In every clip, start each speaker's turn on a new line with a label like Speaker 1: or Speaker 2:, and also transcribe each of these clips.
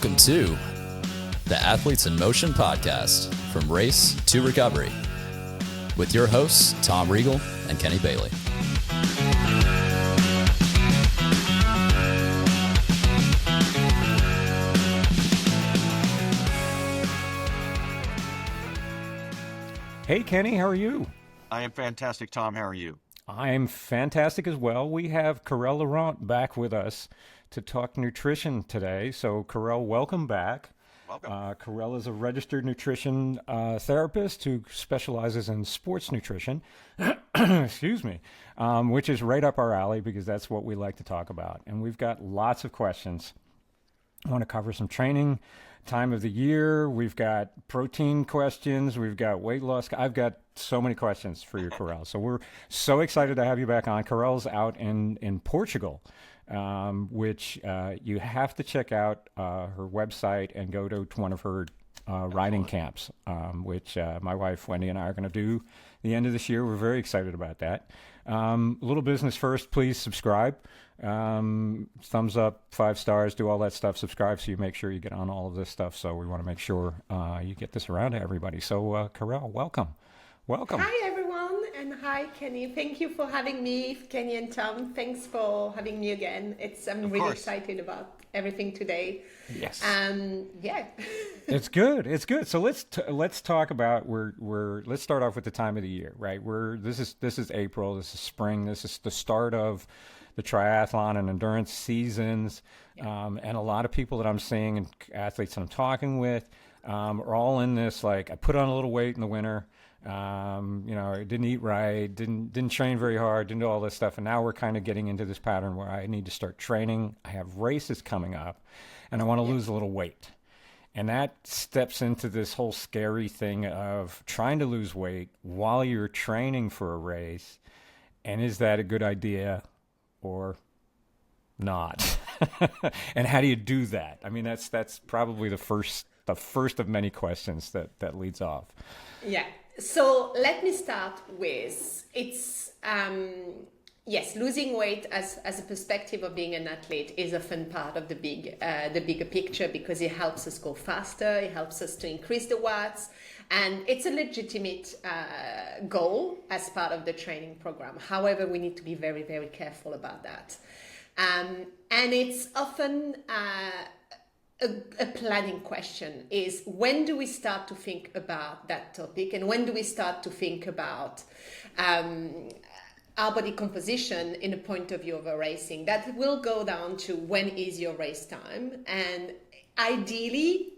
Speaker 1: Welcome to the Athletes in Motion podcast, from race to recovery, with your hosts, Tom Riegel and Kenny Bailey.
Speaker 2: Hey, Kenny, how are you?
Speaker 3: I am fantastic, Tom. How are you?
Speaker 2: I'm fantastic as well. We have Karelle Laurent back with us to talk nutrition today. So, Karelle, welcome back.
Speaker 3: Welcome.
Speaker 2: Karelle is a registered nutrition therapist who specializes in sports nutrition, excuse me, which is right up our alley because that's what we like to talk about. And we've got lots of questions. I want to cover some training, time of the year. We've got protein questions. We've got weight loss. I've got so many questions for you, Karelle. So we're so excited to have you back on. Karelle's out in Portugal, which you have to check out her website and go to one of her riding camps, which my wife Wendy and I are going to do the end of this year. We're very excited about that. Little business first, please subscribe. Thumbs up, 5 stars, do all that stuff. Subscribe so you make sure you get on all of this stuff. So we want to make sure you get this around to everybody. So Karelle, welcome.
Speaker 4: Hi everyone, and hi Kenny. Thank you for having me, Kenny and Tom. Thanks for having me again. I'm really excited about everything today.
Speaker 2: Yes.
Speaker 4: Yeah.
Speaker 2: It's good. So let's talk about let's start off with the time of the year, right? This is April. This is spring. This is the start of the triathlon and endurance seasons, and a lot of people that I'm seeing and athletes that I'm talking with are all in this. Like, I put on a little weight in the winter. I didn't eat right, didn't train very hard, didn't do all this stuff. And now we're kind of getting into this pattern where I need to start training. I have races coming up and I want to lose a little weight. And that steps into this whole scary thing of trying to lose weight while you're training for a race. And is that a good idea or not? And how do you do that? I mean, that's probably the first of many questions that leads off.
Speaker 4: Yeah. So let me start with yes, losing weight as a perspective of being an athlete is a fun part of the bigger picture, because it helps us go faster, it helps us to increase the watts, and it's a legitimate goal as part of the training program. However, we need to be very, very careful about that, and it's often a planning question is, when do we start to think about that topic, and when do we start to think about our body composition in a point of view of a racing? That will go down to when is your race time, and ideally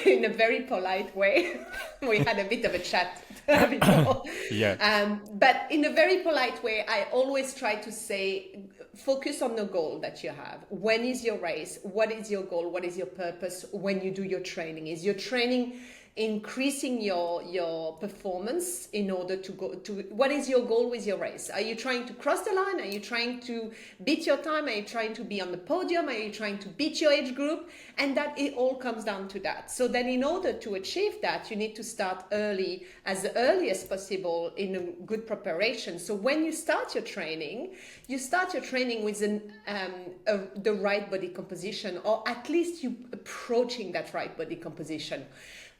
Speaker 4: in a very polite way. We had a bit of a chat before.
Speaker 2: Yeah.
Speaker 4: But in a very polite way, I always try to say, focus on the goal that you have. When is your race? What is your goal? What is your purpose when you do your training? Is your training increasing your performance in order to go to, what is your goal with your race? Are you trying to cross the line? Are you trying to beat your time? Are you trying to be on the podium? Are you trying to beat your age group? And that it all comes down to that. So then in order to achieve that, you need to start early, as early as possible, in a good preparation. So when you start your training with the right body composition, or at least you approaching that right body composition.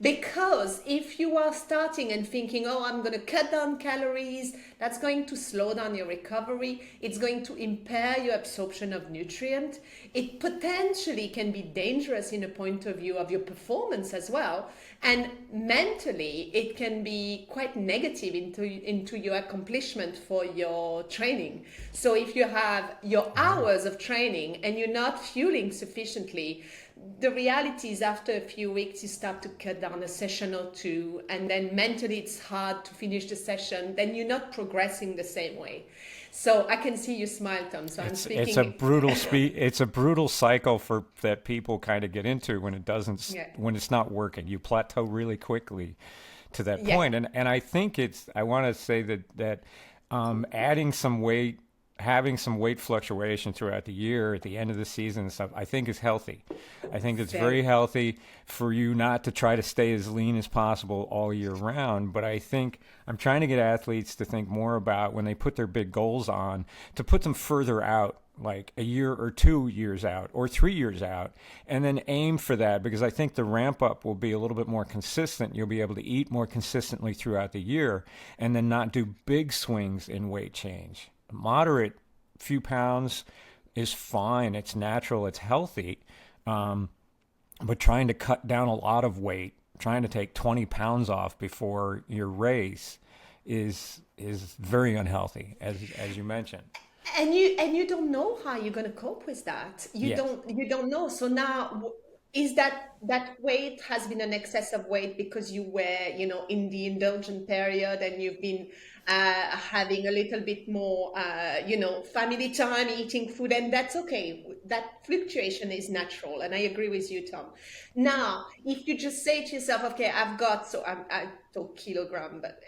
Speaker 4: Because if you are starting and thinking, oh, I'm going to cut down calories, that's going to slow down your recovery. It's going to impair your absorption of nutrient. It potentially can be dangerous in a point of view of your performance as well. And mentally, it can be quite negative into your accomplishment for your training. So if you have your hours of training and you're not fueling sufficiently, the reality is after a few weeks you start to cut down a session or two, and then mentally it's hard to finish the session. Then you're not progressing the same way. So I can see you smile, Tom. So I'm speaking.
Speaker 2: It's a brutal cycle that people kind of get into when it doesn't, when it's not working. You plateau really quickly to that point. And I think I want to say that adding some weight, having some weight fluctuation throughout the year at the end of the season and stuff, I think is healthy. I think it's very healthy for you not to try to stay as lean as possible all year round. But I think I'm trying to get athletes to think more about, when they put their big goals on, to put them further out like a year or 2 years out or 3 years out, and then aim for that, because I think the ramp up will be a little bit more consistent. You'll be able to eat more consistently throughout the year and then not do big swings in weight change. Moderate few pounds is fine. It's natural. It's healthy. But trying to cut down a lot of weight, trying to take 20 pounds off before your race is very unhealthy, as you mentioned.
Speaker 4: And you don't know how you're going to cope with that.
Speaker 2: Yes.
Speaker 4: You don't know. So now, is that weight has been an excessive weight because you were, in the indulgent period, and you've been having a little bit more, family time, eating food, and that's okay. That fluctuation is natural, and I agree with you, Tom. Now, if you just say to yourself, okay, I talk kilogram, but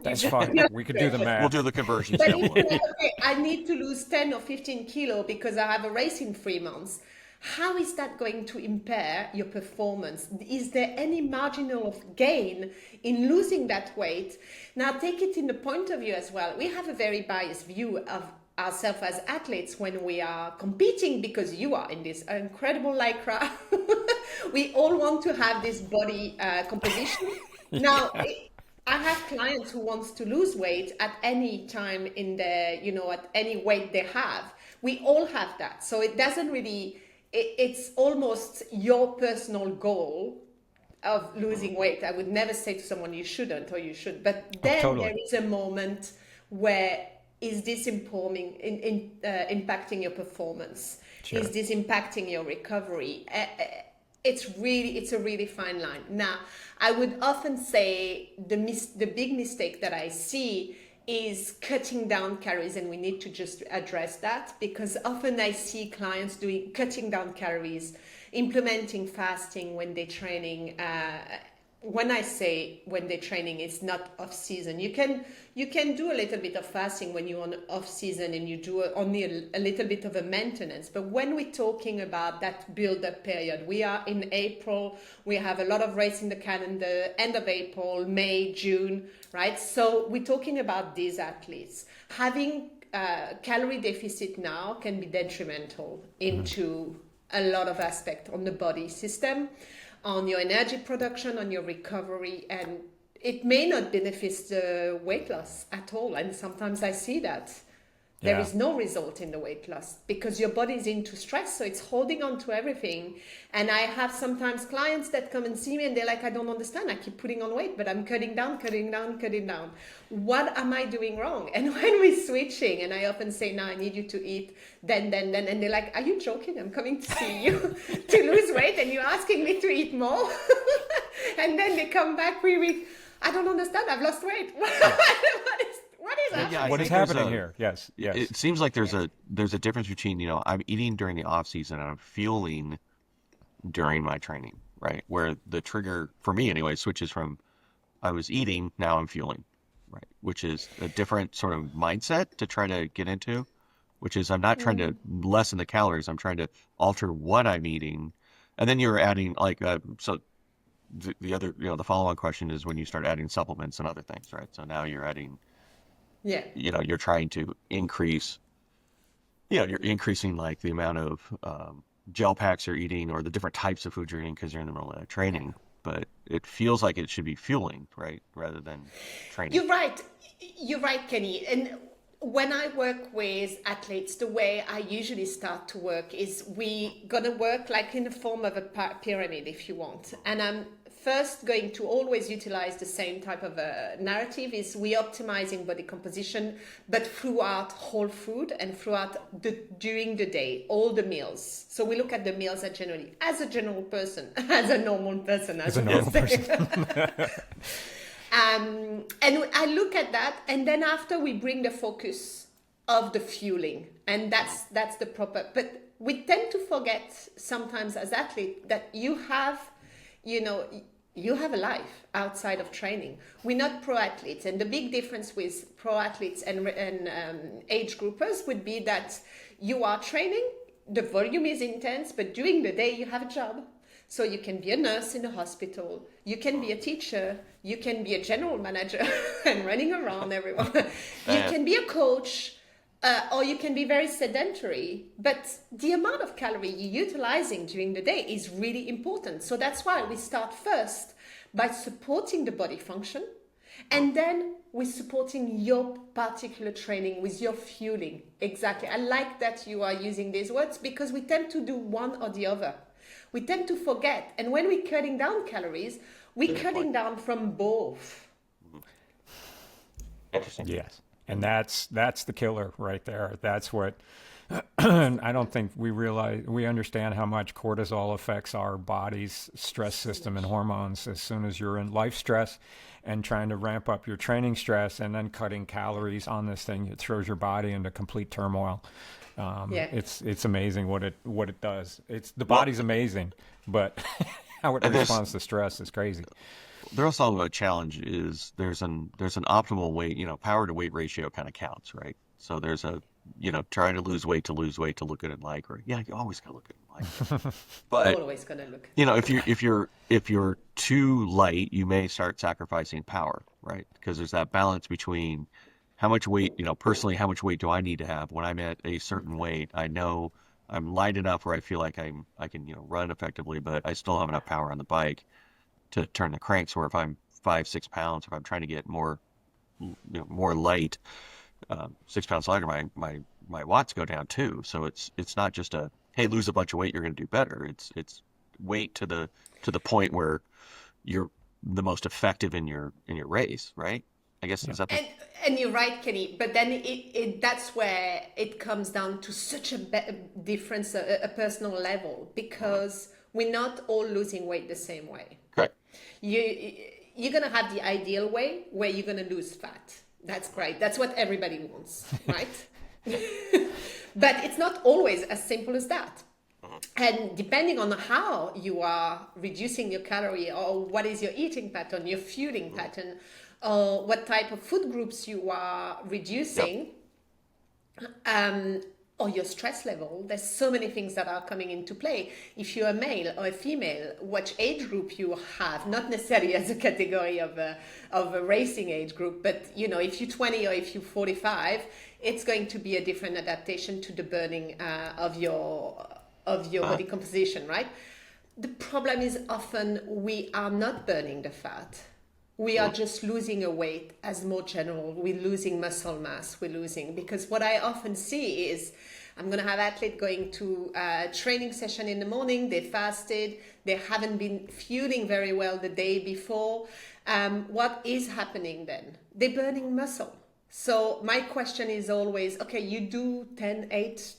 Speaker 2: That's fine. We could do the math.
Speaker 3: We'll do the conversion.
Speaker 4: but if you're like, okay, I need to lose 10 or 15 kilo because I have a race in 3 months. How is that going to impair your performance? Is there any marginal of gain in losing that weight? Now, take it in the point of view as well. We have a very biased view of ourselves as athletes when we are competing, because you are in this incredible lycra. We all want to have this body composition. Now, I have clients who wants to lose weight at any time in their, at any weight they have. We all have that. So it doesn't really... It's almost your personal goal of losing weight. I would never say to someone you shouldn't or you should, but then
Speaker 2: Totally.
Speaker 4: there is a moment where is this impacting your performance?
Speaker 2: Sure.
Speaker 4: Is this impacting your recovery? It's a really fine line. Now, I would often say the big mistake that I see is cutting down calories, and we need to just address that, because often I see clients cutting down calories, implementing fasting when they're training. When I say when they're training, it's not off season. You can do a little bit of fasting when you're on off season and you do only a little bit of a maintenance. But when we're talking about that build up period, we are in April. We have a lot of race in the calendar, end of April, May, June, right? So we're talking about these athletes. Having calorie deficit now can be detrimental into a lot of aspects on the body system, on your energy production, on your recovery, and it may not benefit the weight loss at all. And sometimes I see that there is no result in the weight loss because your body is into stress, so it's holding on to everything. And I have sometimes clients that come and see me and they're like, I don't understand, I keep putting on weight, but I'm cutting down. What am I doing wrong? And when we're switching, and I often say, now I need you to eat then, and they're like, are you joking? I'm coming to see you to lose weight and you're asking me to eat more? And then they come back 3 weeks, I don't understand, I've lost weight. What is happening?
Speaker 3: Yeah, I
Speaker 2: What is
Speaker 3: think there's
Speaker 2: happening here? Yes.
Speaker 3: It seems like there's a difference between, I'm eating during the off season and I'm fueling during my training, right? Where the trigger for me anyway switches from I was eating, now I'm fueling, right? Which is a different sort of mindset to try to get into, which is I'm not trying to lessen the calories, I'm trying to alter what I'm eating. And then you're adding the other, the follow-on question is when you start adding supplements and other things, right? So now you're adding, you're trying to increase, you're increasing like the amount of gel packs you're eating or the different types of food you're eating because you're in the middle of training. But it feels like it should be fueling, right? Rather than training.
Speaker 4: You're right, Kenny. And when I work with athletes, the way I usually start to work is we gonna work like in the form of a pyramid, if you want. And I'm first going to always utilize the same type of a narrative is we optimizing body composition, but throughout whole food and during the day, all the meals. So we look at the meals as a general person, as a normal person. And I look at that, and then after we bring the focus of the fueling, and that's the proper. But we tend to forget sometimes as athletes that you have a life outside of training. We're not pro athletes, and the big difference with pro athletes and age groupers would be that you are training, the volume is intense, but during the day you have a job. So you can be a nurse in a hospital, you can be a teacher, you can be a general manager and running around everyone. You can be a coach, Or you can be very sedentary, but the amount of calorie you're utilizing during the day is really important. So that's why we start first by supporting the body function, and then we're supporting your particular training with your fueling. Exactly. I like that you are using these words because we tend to do one or the other. We tend to forget. And when we're cutting down calories, we're cutting down from both.
Speaker 3: Interesting.
Speaker 2: Yes. And that's the killer right there. That's what I don't think we understand how much cortisol affects our body's stress system and hormones. As soon as you're in life stress and trying to ramp up your training stress and then cutting calories on this thing, it throws your body into complete turmoil. It's amazing what it does. The body's amazing, but how it responds to stress is crazy.
Speaker 3: There's also a challenge is there's an optimal weight, power to weight ratio kind of counts, right? So there's a, trying to lose weight to look good and like, or you always gotta look good and like. But
Speaker 4: Always gonna look.
Speaker 3: if you're too light, you may start sacrificing power, right? Because there's that balance between how much weight, personally, how much weight do I need to have when I'm at a certain weight? I know I'm light enough where I feel like I can, run effectively, but I still have enough power on the bike to turn the cranks. Or if I'm 5-6 pounds, if I'm trying to get more light, 6 pounds lighter, my watts go down too. So it's not just a, hey, lose a bunch of weight, you're going to do better. It's weight to the point where you're the most effective in your race, right? I guess is that
Speaker 4: And you're right, Kenny. But then that's where it comes down to such a difference, a personal level, because we're not all losing weight the same way.
Speaker 3: correct.
Speaker 4: You're gonna have the ideal way where you're gonna lose fat. That's great. That's what everybody wants, right? But it's not always as simple as that. And depending on how you are reducing your calorie, or what is your eating pattern, your fueling pattern, or what type of food groups you are reducing, or your stress level, there's so many things that are coming into play. If you're a male or a female, what age group you have, not necessarily as a category of a racing age group, but if you're 20 or if you're 45, it's going to be a different adaptation to the burning of your body composition, right? The problem is often we are not burning the fat. We are just losing a weight as more general. We're losing muscle mass. We're losing, because what I often see is I'm going to have athlete going to a training session in the morning. They fasted. They haven't been fueling very well the day before. What is happening then? They're burning muscle. So my question is always, okay, you do 10, 8,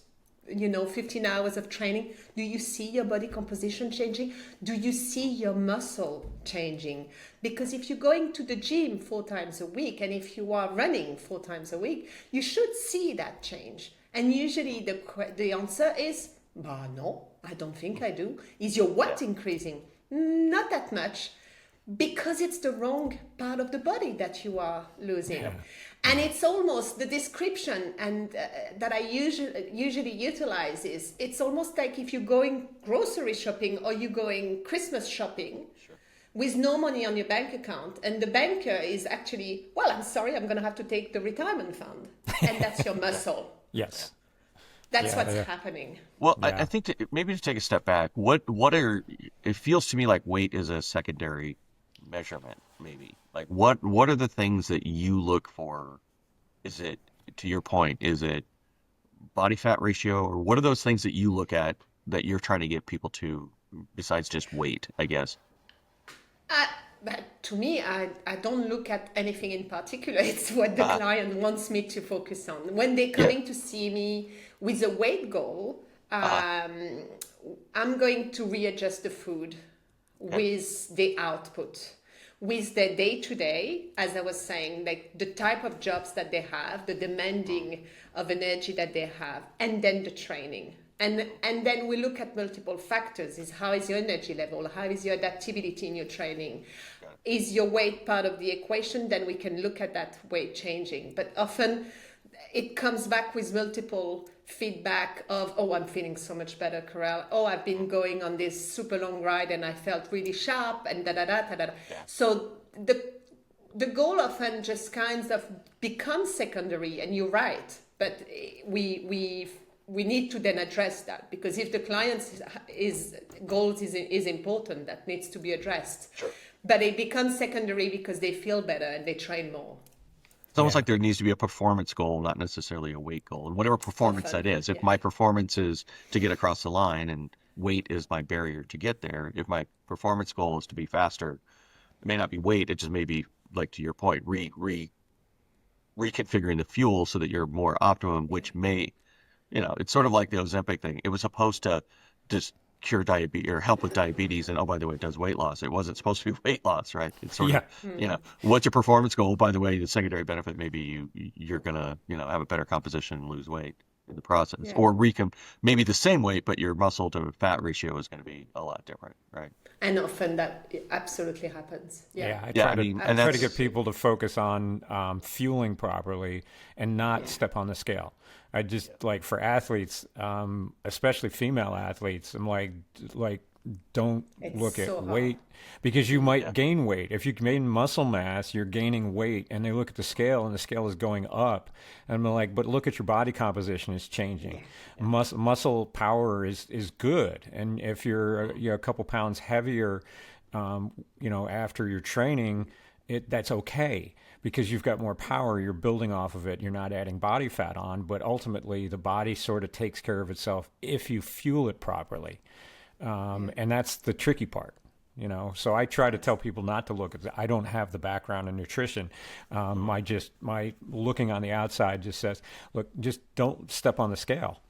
Speaker 4: 15 hours of training. Do you see your body composition changing? Do you see your muscle changing? Because if you're going to the gym 4 times a week, and if you are running 4 times a week, you should see that change. And usually the answer is, no, I don't think I do. Is your what increasing? Not that much, because it's the wrong part of the body that you are losing. Yeah. And it's almost the description and that I usually utilize is, it's almost like if you're going grocery shopping or you're going Christmas shopping with no money on your bank account, and the banker is actually, well, I'm sorry, I'm going to have to take the retirement fund. And that's your muscle.
Speaker 2: Yes.
Speaker 4: That's what's happening.
Speaker 3: Well, I think maybe to take a step back, it feels to me like weight is a secondary measurement, maybe. Like what are the things that you look for? Is it, to your point, is it body fat ratio, or what are those things that you look at that you're trying to get people to, besides just weight, I guess?
Speaker 4: But to me, I don't look at anything in particular. It's what the client wants me to focus on. When they're coming to see me with a weight goal, I'm going to readjust the food with the output, with their day-to-day, as I was saying, like the type of jobs that they have, the demanding of energy that they have, and then the training. And then we look at multiple factors. Is how is your energy level? How is your adaptability in your training? Is your weight part of the equation? Then we can look at that weight changing. But often it comes back with multiple feedback of, oh, I'm feeling so much better, Karelle. Oh, I've been going on this super long ride and I felt really sharp and da-da-da. So the goal often just kind of becomes secondary. And you're right. but we need to then address that, because if the client's goals is important, that needs to be addressed.
Speaker 3: Sure.
Speaker 4: But it becomes secondary because they feel better and they train more.
Speaker 3: It's almost like there needs to be a performance goal, not necessarily a weight goal. And whatever performance that is, if my performance is to get across the line and weight is my barrier to get there, if my performance goal is to be faster, it may not be weight, it just may be, like to your point, reconfiguring the fuel so that you're more optimum, which may, it's sort of like the Ozempic thing. It was supposed to just cure diabetes or help with diabetes, and oh, by the way, it does weight loss. It wasn't supposed to be weight loss, right? It's sort of, what's your performance goal? By the way, the secondary benefit may be you're gonna, have a better composition and lose weight in the process, or maybe the same weight, but your muscle to fat ratio is going to be a lot different, right?
Speaker 4: And often that absolutely happens.
Speaker 2: I try to get people to focus on fueling properly and not step on the scale. I just like for athletes, especially female athletes, I'm like don't look at weight, because you might gain weight. If you gain muscle mass, you're gaining weight, and they look at the scale and the scale is going up. And I'm like, but look at your body composition is changing. Muscle power is good. And if you're a couple pounds heavier, after your training, that's okay, because you've got more power, you're building off of it, you're not adding body fat on, but ultimately the body sort of takes care of itself if you fuel it properly. And that's the tricky part, so I try to tell people not to look at I don't have the background in nutrition. My looking on the outside just says, look, just don't step on the scale.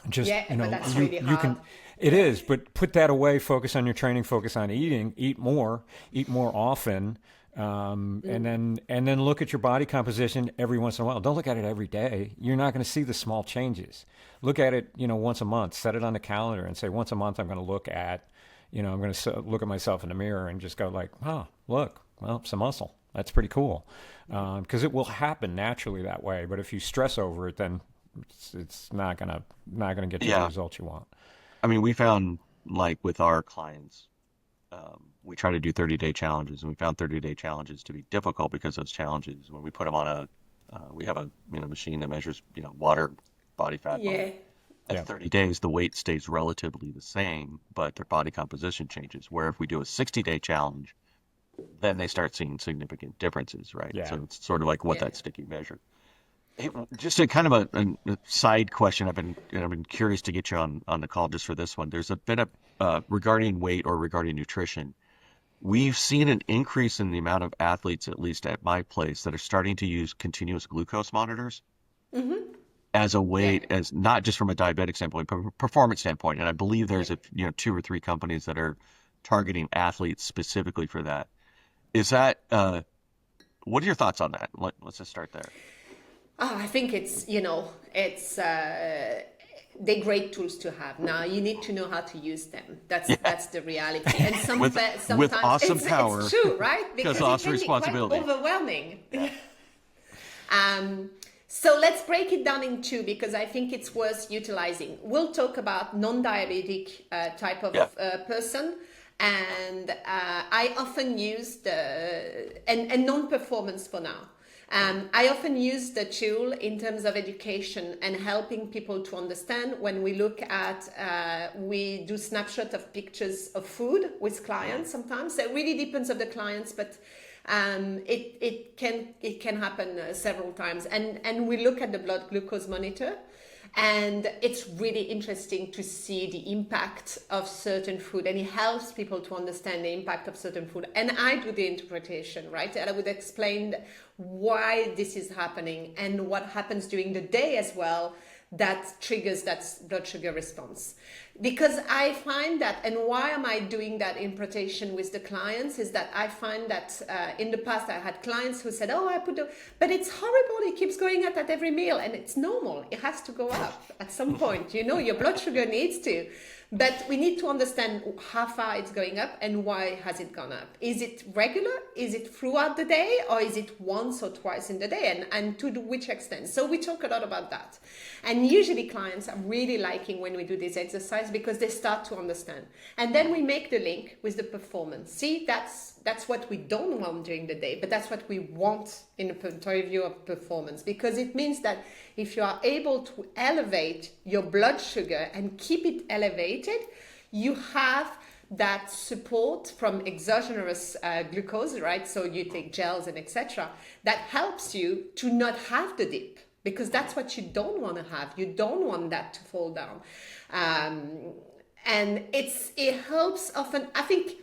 Speaker 2: Just,
Speaker 4: but that's really hard.
Speaker 2: It is, but put that away, focus on your training, focus on eating, eat more often. And then look at your body composition every once in a while. Don't look at it every day. You're not going to see the small changes. Look at it, once a month. Set it on the calendar and say, once a month I'm going to look at, I'm going to look at myself in the mirror and just go like, oh, look, well, some muscle. That's pretty cool. Because it will happen naturally that way. But if you stress over it, then it's not going to get you the results you want.
Speaker 3: I mean, we found, like with our clients, we try to do 30-day challenges, and we found 30-day challenges to be difficult because those challenges, when we put them on we have a machine that measures water, body fat. At 30 days, the weight stays relatively the same, but their body composition changes. Where if we do a 60-day challenge, then they start seeing significant differences, right?
Speaker 2: Yeah.
Speaker 3: So it's sort of like that sticky measure. Just a kind of a side question. I've been curious to get you on the call just for this one. There's been a regarding weight or regarding nutrition. We've seen an increase in the amount of athletes, at least at my place, that are starting to use continuous glucose monitors as a way, as not just from a diabetic standpoint, but from a performance standpoint. And I believe there's 2 or 3 companies that are targeting athletes specifically for that. Is that what are your thoughts on that? Let's just start there.
Speaker 4: Oh, I think they're great tools to have. Now you need to know how to use them. That's the reality. And sometimes
Speaker 3: with awesome power,
Speaker 4: it's true, right? Because
Speaker 3: awesome
Speaker 4: it can
Speaker 3: responsibility.
Speaker 4: be quite overwhelming. So let's break it down in 2, because I think it's worth utilizing. We'll talk about non-diabetic type of person. And I often use and non-performance for now. I often use the tool in terms of education and helping people to understand. When we look at, we do snapshot of pictures of food with clients sometimes. So it really depends on the clients, but it can happen several times. And we look at the blood glucose monitor. And it's really interesting to see the impact of certain food, and it helps people to understand the impact of certain food. And I do the interpretation, right? And I would explain why this is happening and what happens during the day as well that triggers that blood sugar response. Because I find that, and why am I doing that interpretation with the clients, is that I find that in the past I had clients who said, but it's horrible, it keeps going up at every meal, and it's normal, it has to go up at some point, your blood sugar needs to. But we need to understand how far it's going up and why has it gone up. Is it regular? Is it throughout the day? Or is it once or twice in the day? And to which extent? So we talk a lot about that. And usually clients are really liking when we do this exercise because they start to understand. And then we make the link with the performance. See, that's what we don't want during the day, but that's what we want in the point of view of performance, because it means that if you are able to elevate your blood sugar and keep it elevated, you have that support from exogenous glucose, right? So you take gels and etc. That helps you to not have the dip, because that's what you don't want to have. You don't want that to fall down. And it helps often, I think.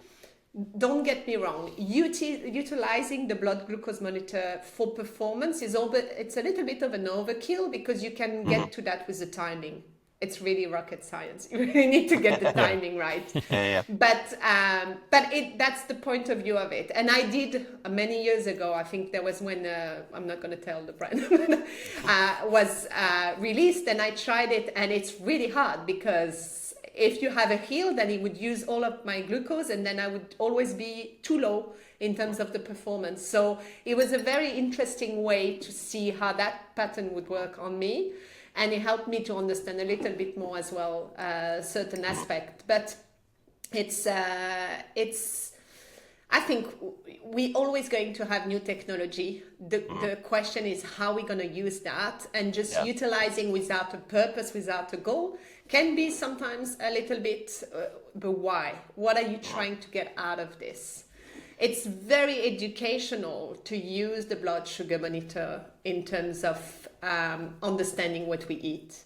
Speaker 4: Don't get me wrong, utilizing the blood glucose monitor for performance it's a little bit of an overkill, because you can get to that with the timing. It's really rocket science. You really need to get the timing right. But that's the point of view of it. And I did many years ago, I think there was when, I'm not going to tell the brand, was released, and I tried it, and it's really hard because if you have a heel, then it would use all of my glucose, and then I would always be too low in terms of the performance. So it was a very interesting way to see how that pattern would work on me. And it helped me to understand a little bit more as well, certain aspect. But it's I think we're always going to have new technology. The question is how we're going to use that, and just utilizing without a purpose, without a goal, can be sometimes a little bit, but why? What are you trying to get out of this? It's very educational to use the blood sugar monitor in terms of understanding what we eat.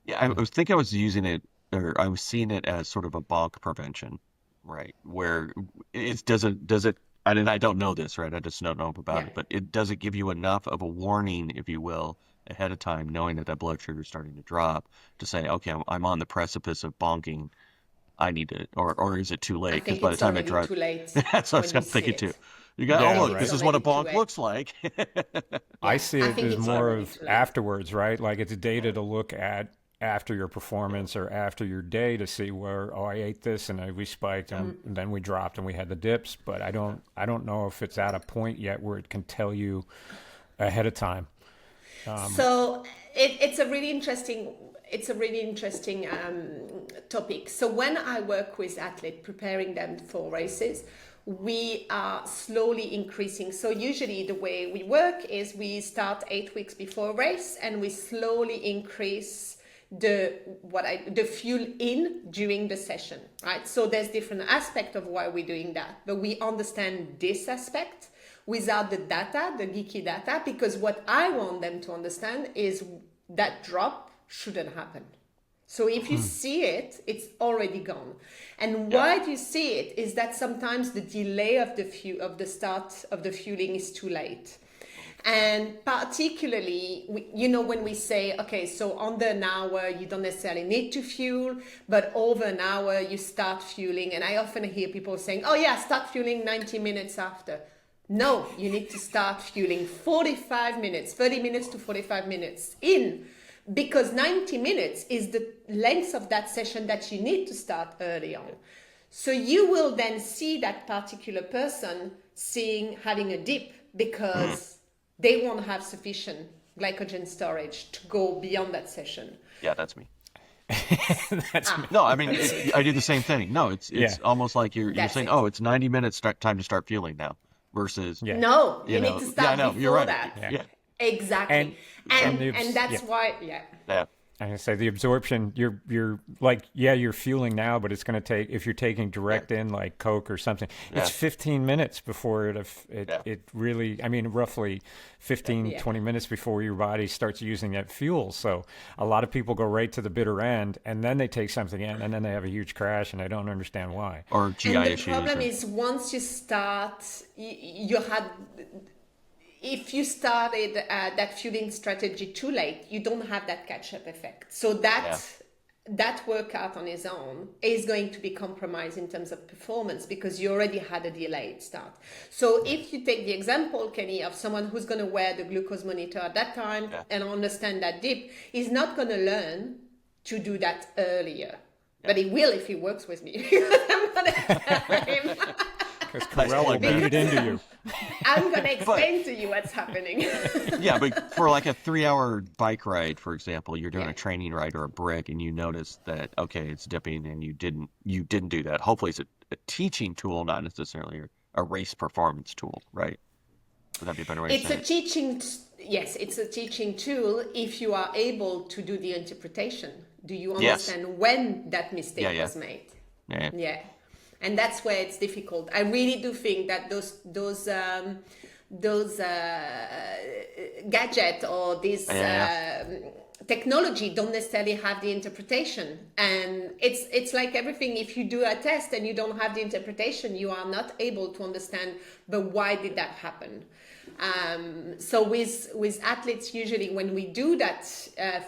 Speaker 3: Yeah, I was thinking I was using it, or I was seeing it as sort of a bonk prevention, right? Where does it, and I don't know this, right? I just don't know about it, but does it give you enough of a warning, if you will, ahead of time, knowing that blood sugar is starting to drop, to say, okay, I'm on the precipice of bonking. I need to, or is it too late? Because by the time it drops,
Speaker 4: too late.
Speaker 3: that's what I was thinking too. You got, look, this is what a bonk looks like.
Speaker 2: I see it as more of
Speaker 4: too late.
Speaker 2: afterwards, right? Like it's data to look at after your performance or after your day to see where, I ate this and we spiked and then we dropped and we had the dips. But I don't know if it's at a point yet where it can tell you ahead of time.
Speaker 4: So it's a really interesting topic. So when I work with athletes, preparing them for races, we are slowly increasing. So usually the way we work is we start 8 weeks before a race, and we slowly increase the fuel in during the session, right? So there's different aspects of why we're doing that, but we understand this aspect without the data, the geeky data, because what I want them to understand is that drop shouldn't happen. So if you see it, it's already gone. And why do you see it is that sometimes the delay of the start of the fueling is too late. And particularly, when we say, okay, so under an hour, you don't necessarily need to fuel, but over an hour, you start fueling. And I often hear people saying, start fueling 90 minutes after. No, you need to start fueling 45 minutes, 30 minutes to 45 minutes in, because 90 minutes is the length of that session that you need to start early on. So you will then see that particular person having a dip because they won't have sufficient glycogen storage to go beyond that session.
Speaker 3: Yeah, that's me.
Speaker 2: That's me.
Speaker 3: No, I mean, I do the same thing. No, it's almost like you're saying, it's 90 minutes time to start fueling now. Versus
Speaker 4: no, you need to start before
Speaker 3: you're right.
Speaker 4: that.
Speaker 3: Yeah.
Speaker 4: Exactly. And that's why
Speaker 2: I say the absorption, you're like, you're fueling now, but it's going to take, if you're taking direct in like Coke or something, it's 15 minutes before it really, roughly 20 minutes before your body starts using that fuel. So a lot of people go right to the bitter end, and then they take something in, and then they have a huge crash, and I don't understand why.
Speaker 3: Or GI issues.
Speaker 4: The problem is once you start, if you started that fueling strategy too late, you don't have that catch-up effect. So that workout on its own is going to be compromised in terms of performance because you already had a delayed start. So if you take the example, Kenny, of someone who's going to wear the glucose monitor at that time and understand that dip, is not going to learn to do that earlier. But he will if he works with me. I'm going to tell him.
Speaker 2: Because Karelle will beat it into you.
Speaker 4: I'm going to explain to you what's happening.
Speaker 3: Yeah, but for like a 3-hour bike ride, for example, you're doing
Speaker 4: Yeah.
Speaker 3: a training ride or a brick, and you notice that okay, it's dipping, and you didn't do that. Hopefully, it's a teaching tool, not necessarily a race performance tool, right? Would that be a better way to
Speaker 4: It's
Speaker 3: say
Speaker 4: a
Speaker 3: it?
Speaker 4: teaching, yes, it's a teaching tool if you are able to do the interpretation. Do you
Speaker 3: Yes.
Speaker 4: understand when that mistake
Speaker 3: Yeah.
Speaker 4: was made?
Speaker 3: Yeah.
Speaker 4: Yeah, and that's where it's difficult. I really do think that those gadget or this technology don't necessarily have the interpretation, and it's like everything. If you do a test and you don't have the interpretation, you are not able to understand. But why did that happen? So with athletes, usually when we do that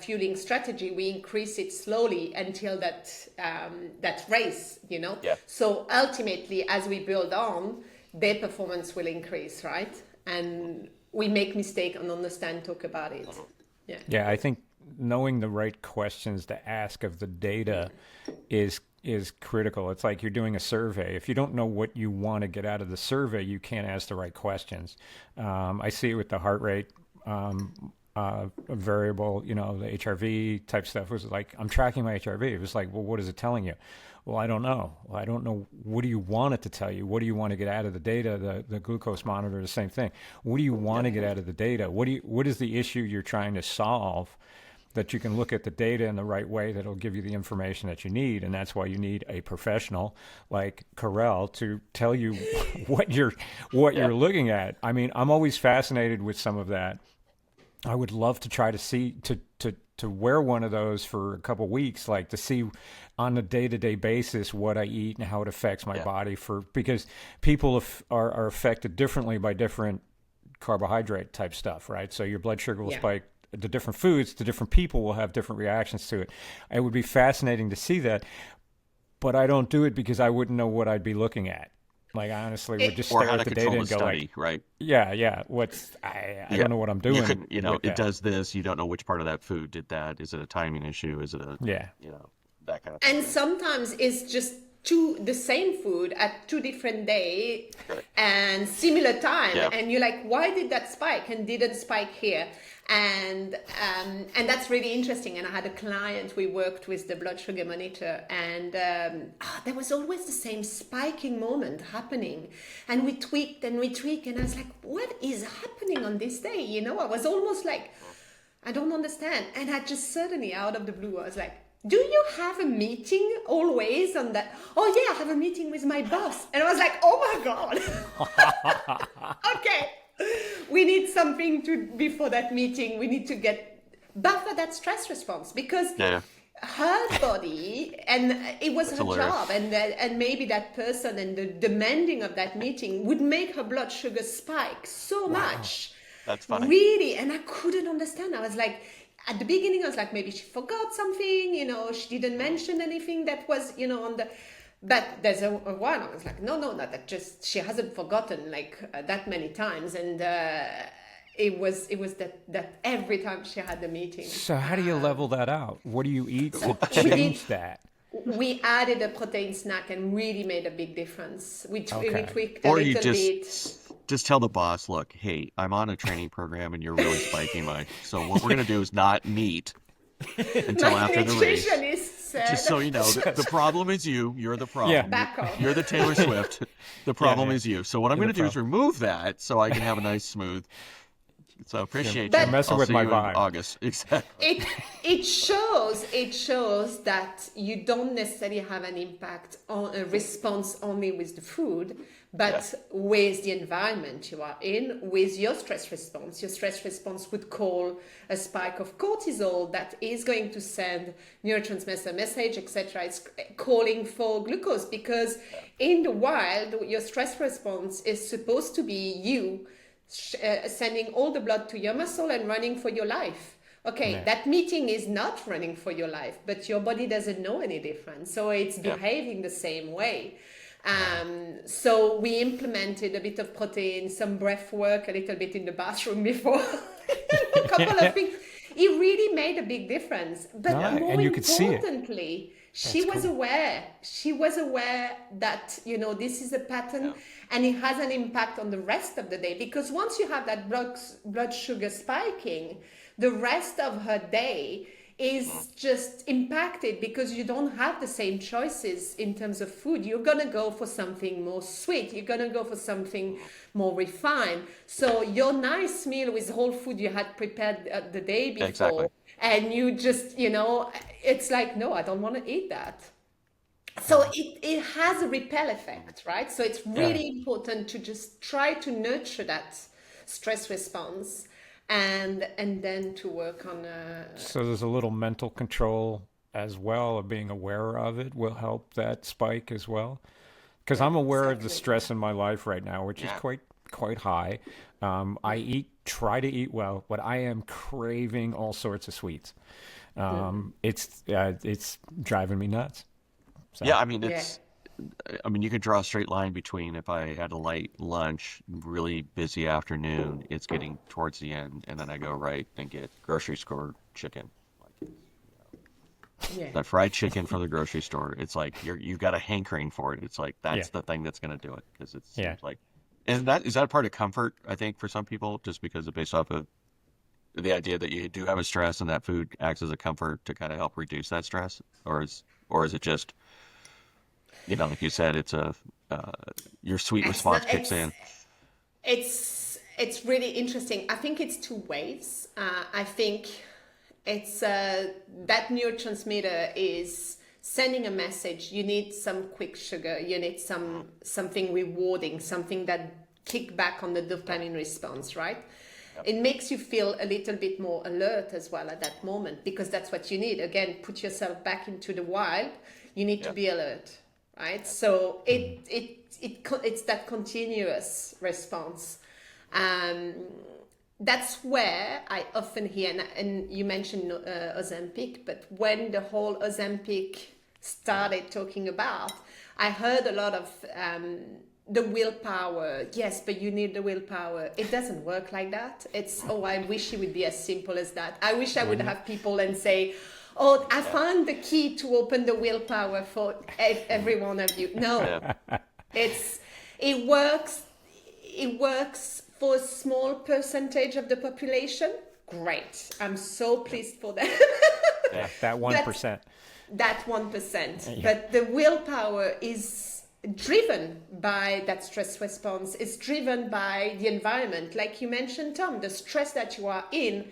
Speaker 4: fueling strategy, we increase it slowly until that race, you know.
Speaker 3: Yeah.
Speaker 4: So ultimately, as we build on, their performance will increase, right? And we make mistake and understand, talk about it. Yeah.
Speaker 2: Yeah, I think knowing the right questions to ask of the data is critical. It's like you're doing a survey. If you don't know what you want to get out of the survey, you can't ask the right questions. I see it with the heart rate variable, you know, the HRV type stuff. It was like, I'm tracking my HRV. It was like, well, what is it telling you? Well, I don't know. Well, I don't know. What do you want it to tell you? What do you want to get out of the data? The glucose monitor, the same thing. What do you want to get out of the data? What is the issue you're trying to solve? That you can look at the data in the right way that'll give you the information that you need. And that's why you need a professional like Karelle to tell you what you're looking at. I mean, I'm always fascinated with some of that. I would love to try to see to wear one of those for a couple of weeks, like to see on a day-to-day basis what I eat and how it affects my body, because people are affected differently by different carbohydrate type stuff, right? So your blood sugar will spike. The different foods to different people will have different reactions to it. It would be fascinating to see that, but I don't do it because I wouldn't know what I'd be looking at. Like, I honestly would just
Speaker 3: Or
Speaker 2: stare
Speaker 3: how
Speaker 2: at
Speaker 3: to
Speaker 2: the
Speaker 3: control
Speaker 2: data
Speaker 3: the
Speaker 2: and go
Speaker 3: study,
Speaker 2: like,
Speaker 3: right?
Speaker 2: yeah, I don't know what I'm doing.
Speaker 3: You couldn't, you know,
Speaker 2: with
Speaker 3: it
Speaker 2: that.
Speaker 3: does this. You don't know which part of that food did that. Is it a timing issue? Is it you know, that kind of thing.
Speaker 4: And sometimes it's just the same food at 2 different days and similar time, and you're like, why did that spike and didn't spike here? And that's really interesting. And I had a client, we worked with the blood sugar monitor, and there was always the same spiking moment happening, and we tweaked and I was like, what is happening on this day? You know, I was almost like, I don't understand. And I just suddenly, out of the blue, I was like, do you have a meeting always on that? Oh yeah, I have a meeting with my boss. And I was like, oh my God. Okay. We need something before that meeting. We need to buffer that stress response, because her body, and it was her job, and maybe that person and the demanding of that meeting would make her blood sugar spike so much.
Speaker 3: That's funny.
Speaker 4: Really, and I couldn't understand. I was like, at the beginning, I was like, maybe she forgot something, you know, she didn't mention anything that was, you know, on the... But there's a one, I was like, no, not that, just, she hasn't forgotten like that many times. And it was that every time she had the meeting.
Speaker 2: So how do you level that out? What do you eat to change that?
Speaker 4: We added a protein snack and really made a big difference. We tweaked a
Speaker 3: Or
Speaker 4: little
Speaker 3: you
Speaker 4: bit.
Speaker 3: just tell the boss, look, hey, I'm on a training program and you're really spiking so what we're going to do is not meet until after the race.
Speaker 4: Nutritionist said,
Speaker 3: Just so you know, the problem is you're the problem.
Speaker 2: Yeah.
Speaker 4: back off.
Speaker 3: You're the Taylor Swift. The problem is you. So what I'm going to do is
Speaker 2: problem.
Speaker 3: remove that so I can have a nice smooth. So appreciate
Speaker 4: But-
Speaker 3: you.
Speaker 2: Messing
Speaker 3: I'll
Speaker 2: with
Speaker 3: see
Speaker 2: my
Speaker 3: you in
Speaker 2: vibe.
Speaker 3: August. Exactly.
Speaker 4: It shows that you don't necessarily have an impact on a response only with the food, but with the environment you are in, with your stress response. Your stress response would call a spike of cortisol that is going to send neurotransmitter message, etc. It's calling for glucose, because in the wild, your stress response is supposed to be you sending all the blood to your muscle and running for your life. Okay, that meeting is not running for your life, but your body doesn't know any different. So it's behaving the same way. So we implemented a bit of protein, some breath work, a little bit in the bathroom before, a couple of things. It really made a big difference. But more
Speaker 2: and you could see it.
Speaker 4: importantly, She was
Speaker 2: cool.
Speaker 4: aware. She was aware that, this is a pattern and it has an impact on the rest of the day. Because once you have that blood sugar spiking, the rest of her day is just impacted because you don't have the same choices in terms of food. You're going to go for something more sweet. You're going to go for something more refined. So your nice meal with whole food you had prepared the day before,
Speaker 3: Exactly.
Speaker 4: and you just, it's like, no, I don't want to eat that. So it has a repel effect, right? So it's really important to just try to nurture that stress response and then to work on
Speaker 2: So there's a little mental control as well of being aware of it will help that spike as well. Because I'm aware of the
Speaker 4: exactly.
Speaker 2: stress in my life right now, which is
Speaker 3: Yeah.
Speaker 2: quite high. I try to eat well, but I am craving all sorts of sweets. It's driving me nuts. So
Speaker 3: Yeah, I mean,
Speaker 4: Yeah.
Speaker 3: you could draw a straight line between if I had a light lunch, really busy afternoon, it's getting towards the end, and then I go right and get grocery store chicken. Like
Speaker 4: Yeah.
Speaker 3: that fried chicken from the grocery store, it's like you've got a hankering for it. It's like
Speaker 2: yeah,
Speaker 3: that's the thing that's going to do it because it
Speaker 2: yeah.
Speaker 3: seems like, and that is that part of comfort, I think, for some people, just because it's based off of the idea that you do have a stress and that food acts as a comfort to kind of help reduce that stress, or is it just, like you said, it's uh, your sweet
Speaker 4: It's
Speaker 3: response
Speaker 4: not,
Speaker 3: kicks in.
Speaker 4: it's really interesting. I think it's two ways. I think it's that neurotransmitter is sending a message. You need some quick sugar. You need something rewarding, something that kick back on the dopamine response, right? It makes you feel a little bit more alert as well at that moment because that's what you need. Again, put yourself back into the wild. You need to
Speaker 3: Yeah.
Speaker 4: be alert, right? So it's that continuous response. Um, that's where I often hear, and you mentioned Ozempic, but when the whole Ozempic started talking about, I heard a lot of the willpower. Yes, but you need the willpower. It doesn't work like that. It's, oh, I wish it would be as simple as that. I wish I would have people and say, oh, I found the key to open the willpower for every one of you. No,
Speaker 3: Yeah.
Speaker 4: it's it works. It works for a small percentage of the population. Great. I'm so pleased for them.
Speaker 3: Yeah.
Speaker 2: That
Speaker 4: But
Speaker 2: 1%.
Speaker 4: that 1%. But the willpower is driven by that stress response. It's driven by the environment. Like you mentioned, Tom, the stress that you are in,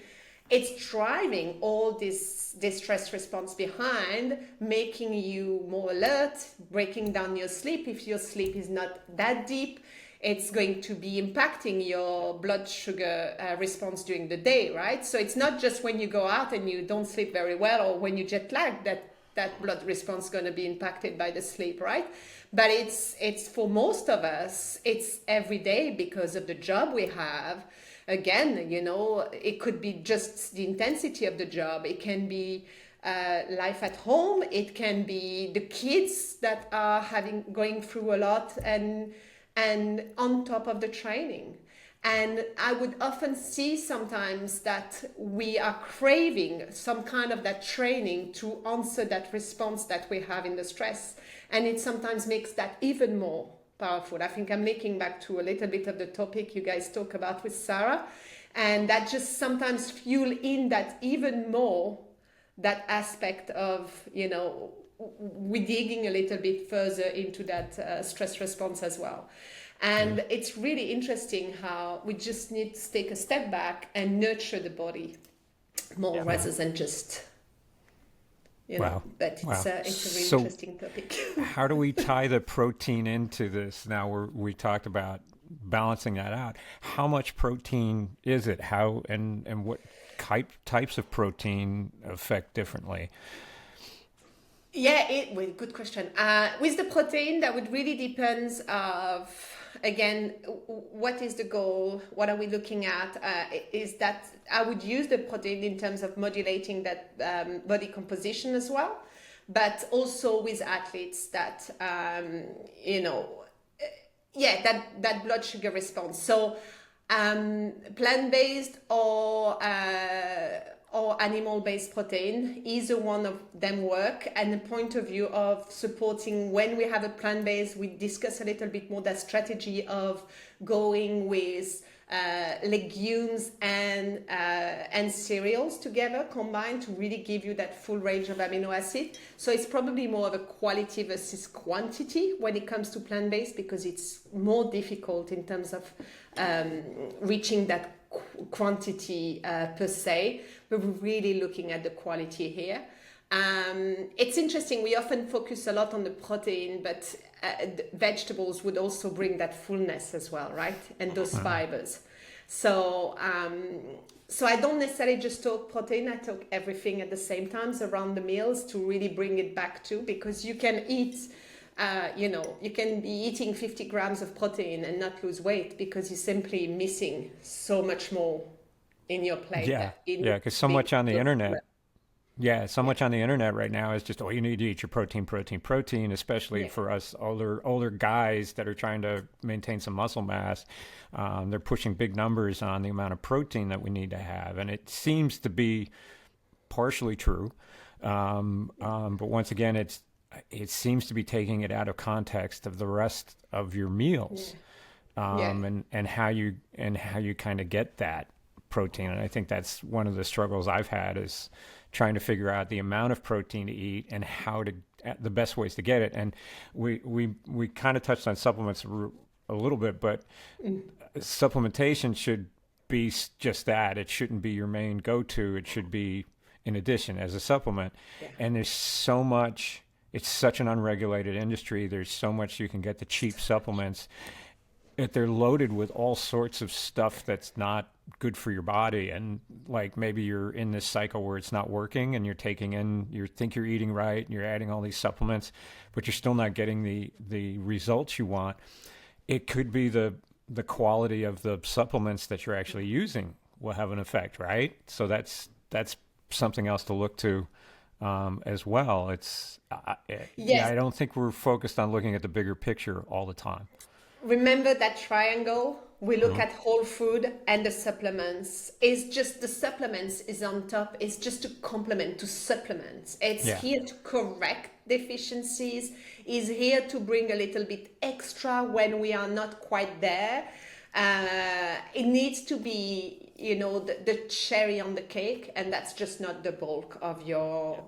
Speaker 4: it's driving all this stress response behind, making you more alert, breaking down your sleep. If your sleep is not that deep, it's going to be impacting your blood sugar response during the day, right? So it's not just when you go out and you don't sleep very well or when you jet lag that blood response is going to be impacted by the sleep, right? But it's for most of us, it's every day because of the job we have. Again, it could be just the intensity of the job. It can be life at home. It can be the kids that are going through a lot and on top of the training. And I would often see sometimes that we are craving some kind of that training to answer that response that we have in the stress. And it sometimes makes that even more powerful. I think I'm making back to a little bit of the topic you guys talk about with Sarah. And that just sometimes fuel in that even more, that aspect of, we're digging a little bit further into that stress response as well. And it's really interesting how we just need to take a step back and nurture the body more rather than just,
Speaker 2: Wow.
Speaker 4: but it's,
Speaker 2: Wow.
Speaker 4: it's a really
Speaker 2: So
Speaker 4: interesting topic.
Speaker 2: how do we tie the protein into this? Now we talked about balancing that out. How much protein is it? How and what types of protein affect differently?
Speaker 4: Yeah, well, good question. With the protein, that would really depends of, again, what is the goal? What are we looking at? Is that I would use the protein in terms of modulating that body composition as well, but also with athletes that, that blood sugar response. So plant-based or animal-based protein. Either one of them work. And the point of view of supporting when we have a plant-based, we discuss a little bit more that strategy of going with legumes and cereals together combined to really give you that full range of amino acid. So it's probably more of a quality versus quantity when it comes to plant-based, because it's more difficult in terms of reaching that quantity per se, but we're really looking at the quality here. It's interesting, we often focus a lot on the protein, but vegetables would also bring that fullness as well, right? And those fibers. So I don't necessarily just talk protein, I talk everything at the same time around the meals to really bring it back to, because you can eat, you can be eating 50 grams of protein and not lose weight because you're simply missing so much more in your plate.
Speaker 2: Yeah, because so much on the internet. Yeah, so much on the internet right now is just, you need to eat your protein, especially for us older guys that are trying to maintain some muscle mass. They're pushing big numbers on the amount of protein that we need to have. And it seems to be partially true. But once again, it seems to be taking it out of context of the rest of your meals, and how you kind of get that protein. And I think that's one of the struggles I've had, is trying to figure out the amount of protein to eat and how to the best ways to get it. And we kind of touched on supplements a little bit, but supplementation should be just that. It shouldn't be your main go-to. It should be in addition as a supplement. And there's so much. It's such an unregulated industry. There's so much you can get, the cheap supplements, that they're loaded with all sorts of stuff that's not good for your body. And like, maybe you're in this cycle where it's not working and you think you're eating right and you're adding all these supplements, but you're still not getting the results you want. It could be the quality of the supplements that you're actually using will have an effect, right? So that's something else to look to as well. I don't think we're focused on looking at the bigger picture all the time.
Speaker 4: Remember that triangle? We look at whole food and the supplements. It's just the supplements is on top. It's just a complement to supplements. It's here to correct deficiencies. Is here to bring a little bit extra when we are not quite there. It needs to be, the cherry on the cake, and that's just not the bulk of your